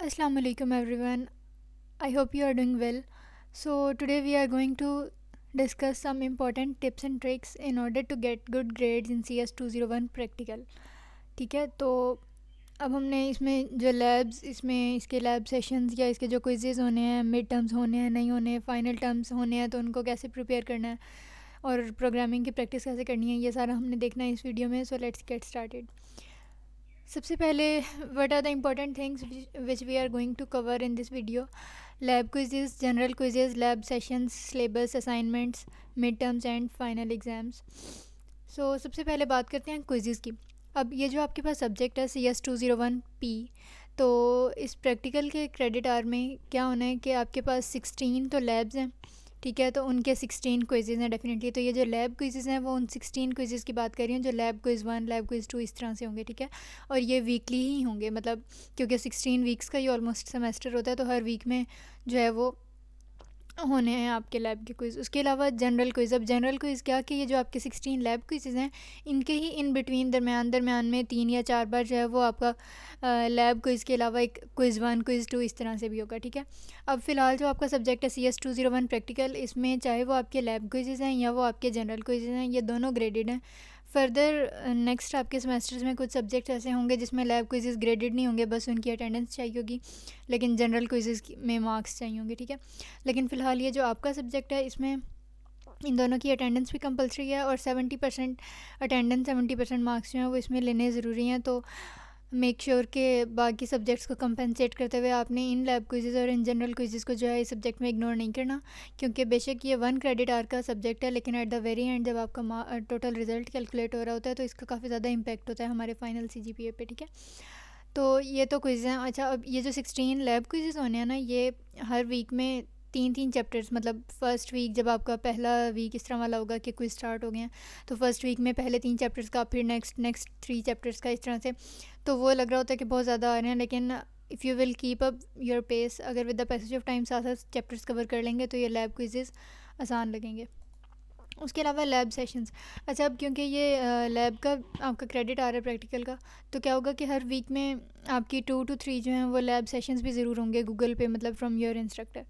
Assalamu alaikum everyone. I hope you are doing well. So today we are going to discuss some important tips and tricks in order to get good grades in CS 201 practical. ठीक है, तो अब हमने इसमें जो labs, इसमें इसके lab sessions या इसके जो क्विजेज़ होने हैं, मिड टर्म्स होने हैं, नहीं होने, फाइनल टर्म्स होने हैं, तो उनको कैसे प्रिपेयर करना है और प्रोग्रामिंग की प्रैक्टिस कैसे करनी है, ये सारा हमने देखना है इस वीडियो में. So let's get started. सबसे पहले what are the important things which we are going to cover in this video. Lab quizzes, general quizzes, lab sessions, syllabus, assignments, mid terms and final exams. So सबसे पहले बात करते हैं quizzes की. अब ये जो आपके पास सब्जेक्ट है CS201P, तो इस प्रैक्टिकल के क्रेडिट आर में क्या होना है कि आपके पास 16 तो लैब्स हैं, ठीक है, तो उनके 16 क्विजेज़ हैं डेफिनेटली. तो ये जो लैब क्विजेज़ हैं वो उन 16 क्विजेज़ की बात कर रही हूँ जो लैब क्विज़ 1, लैब क्विज़ 2 इस तरह से होंगे, ठीक है. और ये वीकली ही होंगे, मतलब क्योंकि 16 वीक्स का ये ऑलमोस्ट सेमेस्टर होता है, तो हर वीक में जो है वो होने हैं आपके लैब के क्विज़. उसके अलावा जनरल क्विज़. अब जनरल क्विज़ क्या कि ये जो आपके 16 लैब क्विज़ेज़ हैं, इनके ही इन बिटवीन दरमियान में 3 या 4 बार जो है वो आपका लैब क्विज़ के अलावा एक क्विज़ 1, क्विज़ 2 इस तरह से भी होगा, ठीक है. अब फ़िलहाल जो आपका सब्जेक्ट है CS201 प्रैक्टिकल, इसमें चाहे वो आपके लैब क्विज़ेज़ हैं या वो आपके जनरल क्विज़ेज़ हैं, ये दोनों ग्रेडेड हैं. फर्दर नेक्स्ट आपके सेमेस्टर्स में कुछ सब्जेक्ट्स ऐसे होंगे जिसमें लैब क्विज़ेज़ ग्रेडेड नहीं होंगे, बस उनकी अटेंडेंस चाहिए होगी, लेकिन जनरल क्विज़ेज़ में मार्क्स चाहिए होंगे, ठीक है. लेकिन फ़िलहाल ये जो आपका सब्जेक्ट है, इसमें इन दोनों की अटेंडेंस भी कंपलसरी है और 70% अटेंडेंस, 70% मार्क्स जो हैं वो इसमें लेने ज़रूरी हैं. तो मेक श्योर के बाकी सब्जेक्ट्स को कंपनसेट करते हुए आपने इन लैब क्विजेज़ और इन जनरल क्विजेज़ को जो है इस सब्जेक्ट में इग्नोर नहीं करना, क्योंकि बेशक ये 1 क्रेडिट आर का सब्जेक्ट है, लेकिन एट द वेरी एंड जब आपका टोटल रिजल्ट कैलकुलेट हो रहा होता है तो इसका काफ़ी ज़्यादा इम्पैक्ट होता है हमारे फाइनल CGPA पे, ठीक है. तो ये तो क्विज़ हैं. अच्छा, अब ये जो 16 लैब क्विजेज़ होने हैं ना, ये हर वीक में 3-3 चैप्टर्स, मतलब फ़र्स्ट वीक जब आपका पहला वीक इस तरह वाला होगा कि क्विज़ स्टार्ट हो गए हैं, तो फर्स्ट वीक में पहले 3 चैप्टर्स का, फिर नेक्स्ट 3 चैप्टर्स का, इस तरह से. तो वो लग रहा होता है कि बहुत ज़्यादा आ रहे हैं, लेकिन if you will keep up your pace, अगर with the passage of time साथ साथ चैप्टर्स कवर कर लेंगे तो ये लैब क्विजेज़ आसान लगेंगे. उसके अलावा लैब सेशंस. अच्छा, अब क्योंकि ये लैब का आपका क्रेडिट आ रहा है प्रैक्टिकल का, तो क्या होगा कि हर वीक में आपकी 2 to 3 जो हैं वो लैब सेशंस भी ज़रूर होंगे गूगल पे, मतलब फ्रॉम योर इंस्ट्रक्टर.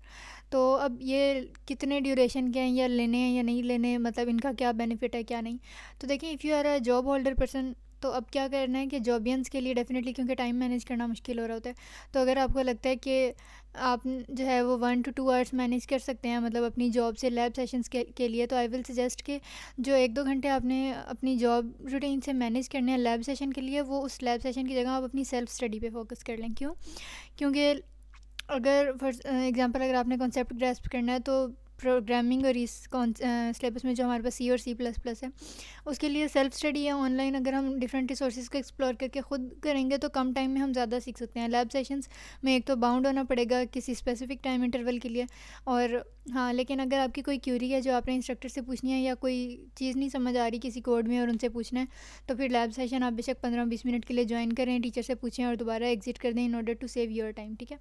तो अब ये कितने ड्यूरेशन के हैं, या लेने हैं या नहीं लेने, मतलब इनका क्या बेनिफिट है क्या नहीं. तो देखिए, if you are a job holder person, तो अब क्या करना है कि जॉबियंस के लिए डेफिनेटली, क्योंकि टाइम मैनेज करना मुश्किल हो रहा होता है, तो अगर आपको लगता है कि आप जो है वो 1 to 2 आवर्स मैनेज कर सकते हैं, मतलब अपनी जॉब से लैब सेशंस के लिए, तो आई विल सजेस्ट कि जो 1-2 घंटे आपने अपनी जॉब रूटीन से मैनेज करने हैं लैब सेशन के लिए, वो उस लैब सेशन की जगह आप अपनी सेल्फ स्टडी पे फोकस कर लें. क्यों? क्योंकि अगर फॉर एग्जांपल अगर आपने कॉन्सेप्ट ग्रैस्प करना है, तो प्रोग्रामिंग और इस सिलेबस में जो हमारे पास C और C++ है, उसके लिए सेल्फ स्टडी है ऑनलाइन. अगर हम डिफरेंट रिसोर्सेज को एक्सप्लोर करके ख़ुद करेंगे तो कम टाइम में हम ज़्यादा सीख सकते हैं. लैब सेशंस में एक तो बाउंड होना पड़ेगा किसी स्पेसिफिक टाइम इंटरवल के लिए, और हाँ, लेकिन अगर आपकी कोई क्यूरी है जो आपने इंस्ट्रक्टर से पूछनी है, या कोई चीज़ नहीं समझ आ रही किसी कोड में और उनसे पूछना है, तो फिर लैब सेशन आप बेशक 15-20 मिनट के लिए ज्वाइन करें, टीचर से पूछें और दोबारा एग्जिट कर दें in order to save your time, ठीक है.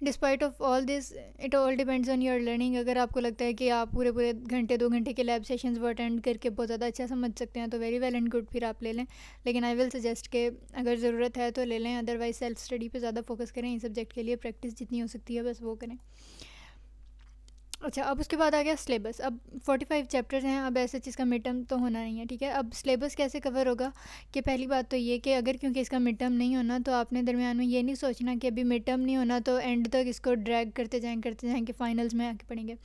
Despite of all this, it all depends on your learning. अगर आपको लगता है कि आप पूरे पूरे घंटे 2 घंटे के लैब सेशंस वो अटेंड करके बहुत ज़्यादा अच्छा समझ सकते हैं, तो वेरी वेल एंड गुड, फिर आप ले लें. लेकिन आई विल सजेस्ट कि अगर ज़रूरत है तो ले लें, अदरवाइज सेल्फ स्टडी पे ज़्यादा फोकस करें. इस सब्जेक्ट के लिए प्रैक्टिस जितनी हो सकती है बस वो करें. अच्छा, अब उसके बाद आ गया सिलेबस. अब 45 चैप्टर्स हैं. अब ऐसे चीज़ का मिड टर्म तो होना नहीं है, ठीक है. अब सिलेबस कैसे कवर होगा कि पहली बात तो ये कि अगर क्योंकि इसका मिड टर्म नहीं होना, तो आपने दरमियान में ये नहीं सोचना कि अभी मिड टर्म नहीं होना तो एंड तक इसको ड्रैग करते जाएँ कि फ़ाइनल्स में आके पढ़ेंगे.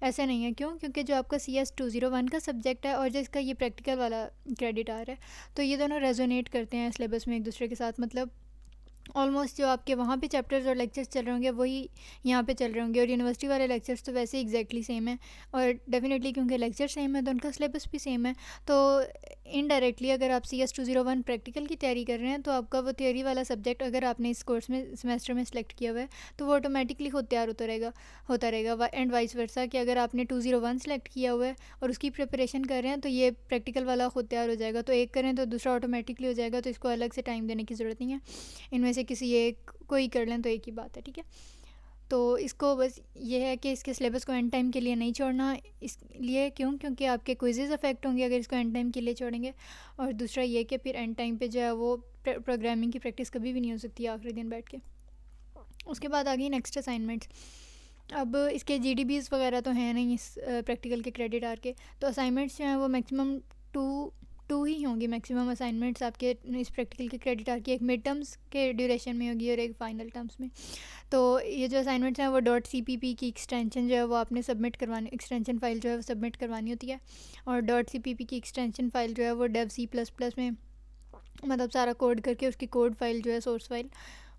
ऐसा नहीं है. क्यों? क्योंकि जो आपका CS201 का सब्जेक्ट है और जो इसका ये प्रैक्टिकल वाला क्रेडिट आ रहा है, तो ये दोनों रेजोनेट करते हैं सिलेबस में एक दूसरे के साथ. मतलब ऑलमोस्ट जो आपके वहाँ पे चैप्टर्स और लेक्चर्स चल रहे होंगे वही यहाँ पे चल रहे होंगे, और यूनिवर्सिटी वाले लेक्चर्स तो वैसे ही एग्जैक्टली सेम है. और डेफिनेटली क्योंकि लेक्चर सेम है तो उनका सिलेबस भी सेम है. तो इनडायरेक्टली अगर आप CS201 प्रैक्टिकल की तैयारी कर रहे हैं, तो आपका वो थियोरी वाला सब्जेक्ट अगर आपने इस कोर्स में सेमेस्टर में सेलेक्ट किया हुआ है, तो वो ऑटोमेटिकली खुद तैयार होता रहेगा. एंड वाइस वर्सा कि अगर आपने 201 सेलेक्ट किया हुआ है और उसकी प्रिपरेशन कर रहे हैं, तो ये प्रैक्टिकल वाला खुद तैयार हो जाएगा. तो एक करें तो दूसरा ऑटोमेटिकली हो जाएगा, तो इसको अलग से टाइम देने की ज़रूरत नहीं है. इनमें से किसी एक को ही कर लें तो एक ही बात है, ठीक है. तो इसको बस ये है कि इसके सिलेबस को एंड टाइम के लिए नहीं छोड़ना. इसलिए क्योंकि आपके क्विजेज़ अफेक्ट होंगे अगर इसको एंड टाइम के लिए छोड़ेंगे. और दूसरा ये कि फिर एंड टाइम पे जो है वो प्रोग्रामिंग की प्रैक्टिस कभी भी नहीं हो सकती आखिरी दिन बैठ के. उसके बाद आ गई नेक्स्ट असाइनमेंट्स। अब इसके जीडीबीज़ वगैरह तो हैं नहीं इस प्रैक्टिकल के क्रेडिट आर के, तो असाइनमेंट्स जो हैं वो मैक्सिमम टू टू ही होंगी मैक्सिमम असाइनमेंट्स आपके इस प्रैक्टिकल के क्रेडिट आर की। एक मिड टर्म्स के ड्यूरेशन में होगी और एक फ़ाइनल टर्म्स में। तो ये जो असाइनमेंट्स हैं वो .cpp की एक्सटेंशन जो है वो आपने सबमिट करवानी, एक्सटेंशन फ़ाइल जो है वो सबमिट करवानी होती है। और .cpp की एक्सटेंशन फ़ाइल जो है वो dev C++ में मतलब सारा कोड करके उसकी कोड फाइल जो है सोर्स फाइल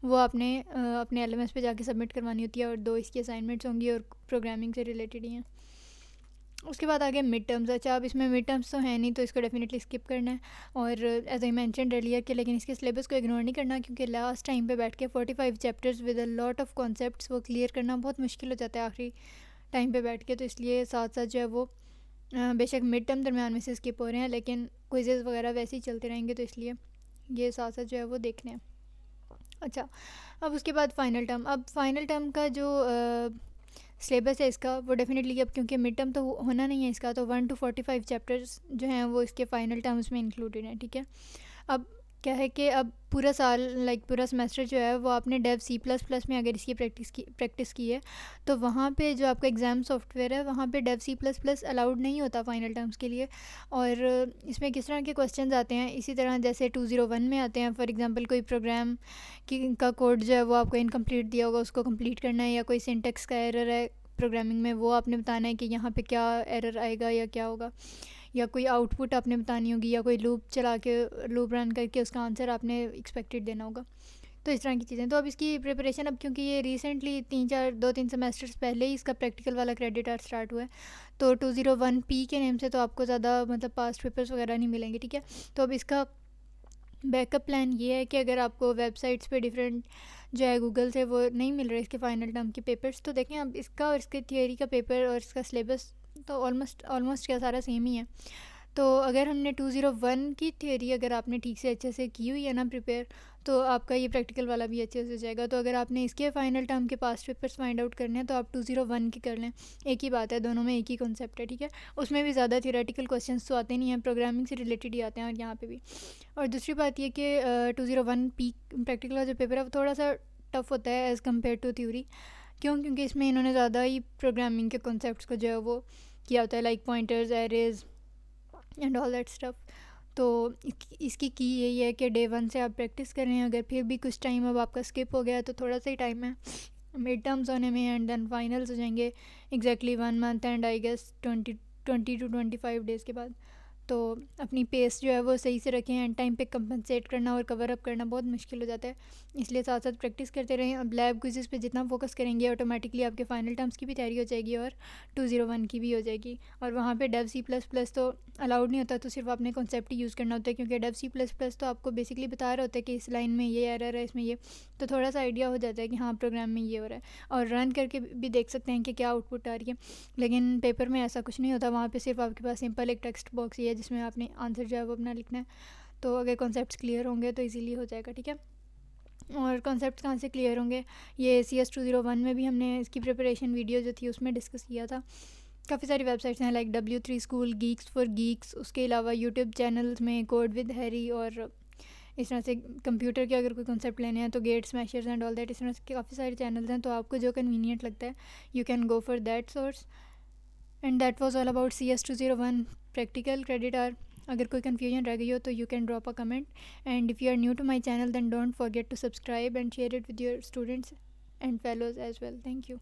वो आपने अपने LMS पे जाके सबमिट करवानी होती है। और 2 इसकी असाइनमेंट्स होंगी और प्रोग्रामिंग से रिलेटेड ही हैं। उसके बाद आ गया मिड टर्म्स। अच्छा, अब इसमें मिड टर्म्स तो है नहीं तो इसको डेफिनेटली स्किप करना है। और एज आई मैंशन अर्लियर कि लेकिन इसके सिलेबस को इग्नोर नहीं करना, क्योंकि लास्ट टाइम पे बैठ के 45 chapters with a lot of concepts वो क्लियर करना बहुत मुश्किल हो जाता है आखिरी टाइम पे बैठ के। तो इसलिए साथ साथ जो है वो बेशक मिड टर्म दरम्यान में से स्किप हो रहे हैं लेकिन क्विजेज़ वगैरह वैसे ही चलते रहेंगे, तो इसलिए ये साथ साथ जो है वो देखने हैं। अच्छा, अब उसके बाद फ़ाइनल टर्म। अब फ़ाइनल टर्म का जो सिलेबस है इसका वो डेफिनेटली, अब क्योंकि मिड टर्म तो होना नहीं है इसका, तो 1 to 45 चैप्टर्स जो हैं वो इसके फ़ाइनल टर्म्स में इंक्लूडेड हैं। ठीक है, अब क्या है कि अब पूरा साल पूरा सेमेस्टर जो है वो आपने dev C++ में अगर इसकी प्रैक्टिस की है तो वहाँ पे जो आपका एग्ज़ाम सॉफ्टवेयर है वहाँ पे dev C++ अलाउड नहीं होता फ़ाइनल टर्म्स के लिए। और इसमें किस तरह के क्वेश्चंस आते हैं इसी तरह जैसे 201 में आते हैं। फॉर एग्जांपल कोई प्रोग्राम का कोड जो है वो आपको इनकम्प्लीट दिया होगा, उसको कंप्लीट करना है, या कोई सिंटेक्स का एरर है प्रोग्रामिंग में वो आपने बताना है कि यहाँ पे क्या एरर आएगा या क्या होगा, या कोई आउटपुट आपने बतानी होगी, या कोई लूप चला के लूप रन करके उसका आंसर आपने एक्सपेक्टेड देना होगा। तो इस तरह की चीज़ें। तो अब इसकी प्रिपरेशन, अब क्योंकि ये रिसेंटली 2-3 सेमेस्टर्स पहले ही इसका प्रैक्टिकल वाला क्रेडिट आर स्टार्ट हुआ है, तो 201P के नेम से तो आपको ज़्यादा मतलब पास्ट पेपर्स वगैरह नहीं मिलेंगे। ठीक है, तो अब इसका बैकअप प्लान ये है कि अगर आपको वेबसाइट्स पे डिफरेंट जो है गूगल से वो नहीं मिल रहे इसके फ़ाइनल टर्म के पेपर्स, तो देखें अब इसका और इसके थियोरी का पेपर और इसका सिलेबस तो ऑलमोस्ट क्या सारा सेम ही है। तो अगर हमने 201 की थ्योरी अगर आपने ठीक से अच्छे से की हुई है ना प्रिपेयर, तो आपका ये प्रैक्टिकल वाला भी अच्छे से हो जाएगा। तो अगर आपने इसके फ़ाइनल टर्म के पास्ट पेपर्स फाइंड आउट करने हैं तो आप 201 की कर लें, एक ही बात है, दोनों में एक ही कॉन्सेप्ट है। ठीक है, उसमें भी ज़्यादा थियोरेटिकल क्वेश्चंस तो आते नहीं हैं, प्रोग्रामिंग से रिलेटेड ही आते हैं और यहाँ पे भी। और दूसरी बात ये कि 201P प्रैक्टिकल का जो पेपर है वो थोड़ा सा टफ होता है एज़ कम्पेयर टू थ्योरी। क्योंकि इसमें इन्होंने ज़्यादा ही प्रोग्रामिंग के कॉन्सेप्ट्स को जो है वो किया होता है, like pointers, arrays and all that stuff. तो इसकी की यही है कि डे 1 से आप प्रैक्टिस कर रहे हैं। अगर फिर भी कुछ टाइम अब आपका स्किप हो गया तो थोड़ा सा ही टाइम है मिड टर्म्स होने में, एंड देन फाइनल्स हो जाएंगे exactly 1 month and I guess 20 to 25 days के बाद। तो अपनी पेस जो है वो सही से रखें, एंड टाइम पे कंपनसेट करना और कवर अप करना बहुत मुश्किल हो जाता है, इसलिए साथ साथ प्रैक्टिस करते रहें। अब लैब क्विज़ेस पे जितना फोकस करेंगे ऑटोमेटिकली आपके फ़ाइनल टर्म्स की भी तैयारी हो जाएगी और 201 की भी हो जाएगी। और वहाँ पे dev C++ तो अलाउड नहीं होता, तो सिर्फ आपने कॉन्सेप्ट ही यूज़ करना होता है, क्योंकि dev C++ तो आपको बेसिकली बता रहा होता है कि इस लाइन में ये एरर है, इसमें ये, तो थोड़ा सा आइडिया हो जाता है कि हाँ प्रोग्राम में ये हो रहा है। और रन करके भी देख सकते हैं कि क्या आउटपुट आ रही है। लेकिन पेपर में ऐसा कुछ नहीं होता, वहाँ पे सिर्फ आपके पास सिंपल एक टेक्स्ट बॉक्स ही है जिसमें आपने आंसर जो है वो अपना लिखना है। तो अगर कॉन्सेप्ट्स क्लियर होंगे तो इजीली हो जाएगा। ठीक है, और कॉन्सेप्ट्स कहाँ से क्लियर होंगे, ये CS201 में भी हमने इसकी प्रिपरेशन वीडियो जो थी उसमें डिस्कस किया था। काफ़ी सारी वेबसाइट्स हैं like W3 school, Geeks for Geeks, उसके अलावा यूट्यूब चैनल्स में कोड विद हैरी, और इस तरह से कंप्यूटर के अगर कोई कॉन्सेप्ट लेने हैं तो Gate Smashers and all that, इस तरह से काफ़ी सारे चैनल्स हैं। तो आपको जो कन्वीनियंट लगता है you can go for that source. And that was all about CS201 practical credit hour. अगर कोई कन्फ्यूजन रह गई हो तो you can drop a comment, and if you are new to my channel then don't forget to subscribe and share it with your students and fellows as well. Thank you.